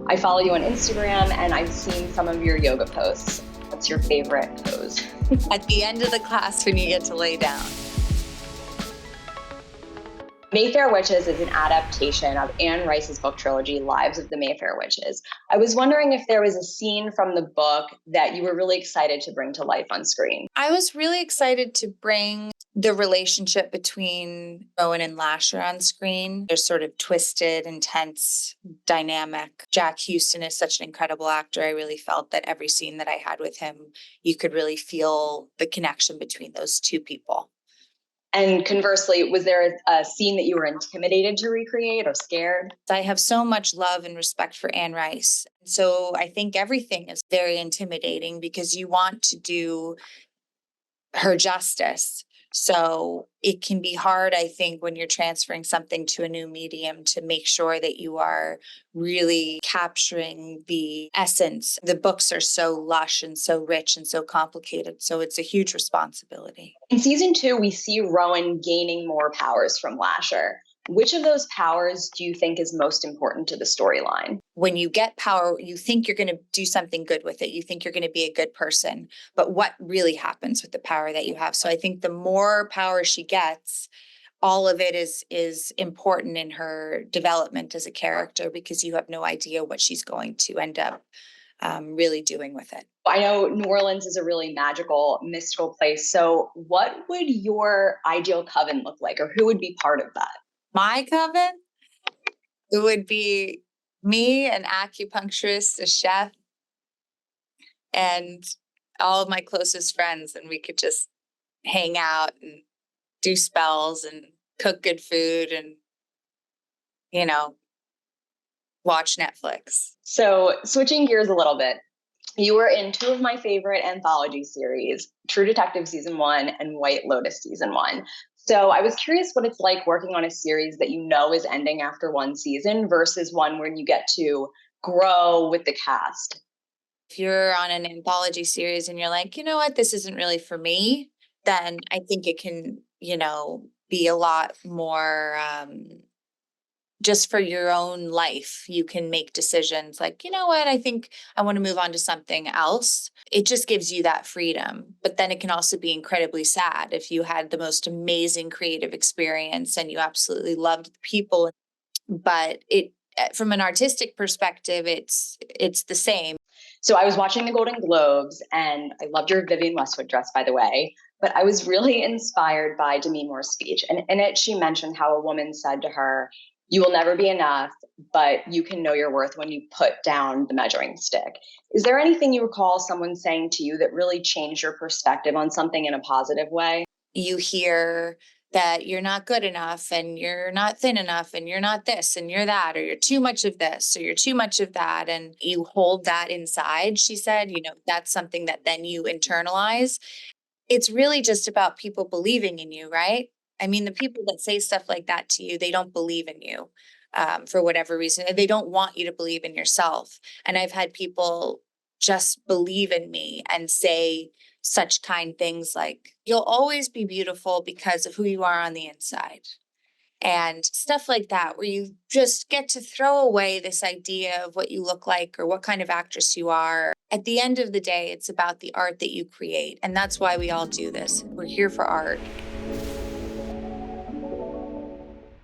I follow you on Instagram and I've seen some of your yoga posts. What's your favorite pose? At the end of the class when you get to lay down. Mayfair Witches is an adaptation of Anne Rice's book trilogy, Lives of the Mayfair Witches. I was wondering if there was a scene from the book that you were really excited to bring to life on screen. I was really excited to bring the relationship between Rowan and Lasher on screen. They're sort of twisted, intense, dynamic. Jack Houston is such an incredible actor. I really felt that every scene that I had with him, you could really feel the connection between those two people. And conversely, was there a scene that you were intimidated to recreate or scared? I have so much love and respect for Anne Rice. So I think everything is very intimidating because you want to do her justice. So it can be hard, I think, when you're transferring something to a new medium to make sure that you are really capturing the essence. The books are so lush and so rich and so complicated. So it's a huge responsibility. In season 2, we see Rowan gaining more powers from Lasher. Which of those powers do you think is most important to the storyline? When you get power, you think you're going to do something good with it. You think you're going to be a good person. But what really happens with the power that you have? So I think the more power she gets, all of it is important in her development as a character because you have no idea what she's going to end up really doing with it. I know New Orleans is a really magical, mystical place. So what would your ideal coven look like, or who would be part of that? My coven, it would be me, an acupuncturist, a chef, and all of my closest friends. And we could just hang out and do spells and cook good food and, watch Netflix. So switching gears a little bit, you were in 2 of my favorite anthology series, True Detective Season 1 and White Lotus Season 1. So I was curious what it's like working on a series that you know is ending after one season versus one where you get to grow with the cast. If you're on an anthology series and you're like, you know what, this isn't really for me, then I think it can, be a lot more just for your own life. You can make decisions like, you know what, I think I want to move on to something else. It just gives you that freedom. But then it can also be incredibly sad if you had the most amazing creative experience and you absolutely loved the people. But from an artistic perspective, it's the same. So I was watching the Golden Globes, and I loved your Vivienne Westwood dress, by the way. But I was really inspired by Demi Moore's speech. And in it, she mentioned how a woman said to her, "You will never be enough, but you can know your worth when you put down the measuring stick." Is there anything you recall someone saying to you that really changed your perspective on something in a positive way? You hear that you're not good enough and you're not thin enough and you're not this and you're that, or you're too much of this or you're too much of that. And you hold that inside, she said, that's something that then you internalize. It's really just about people believing in you, right? I mean, the people that say stuff like that to you, they don't believe in you for whatever reason. They don't want you to believe in yourself. And I've had people just believe in me and say such kind things like, you'll always be beautiful because of who you are on the inside. And stuff like that, where you just get to throw away this idea of what you look like or what kind of actress you are. At the end of the day, it's about the art that you create. And that's why we all do this. We're here for art.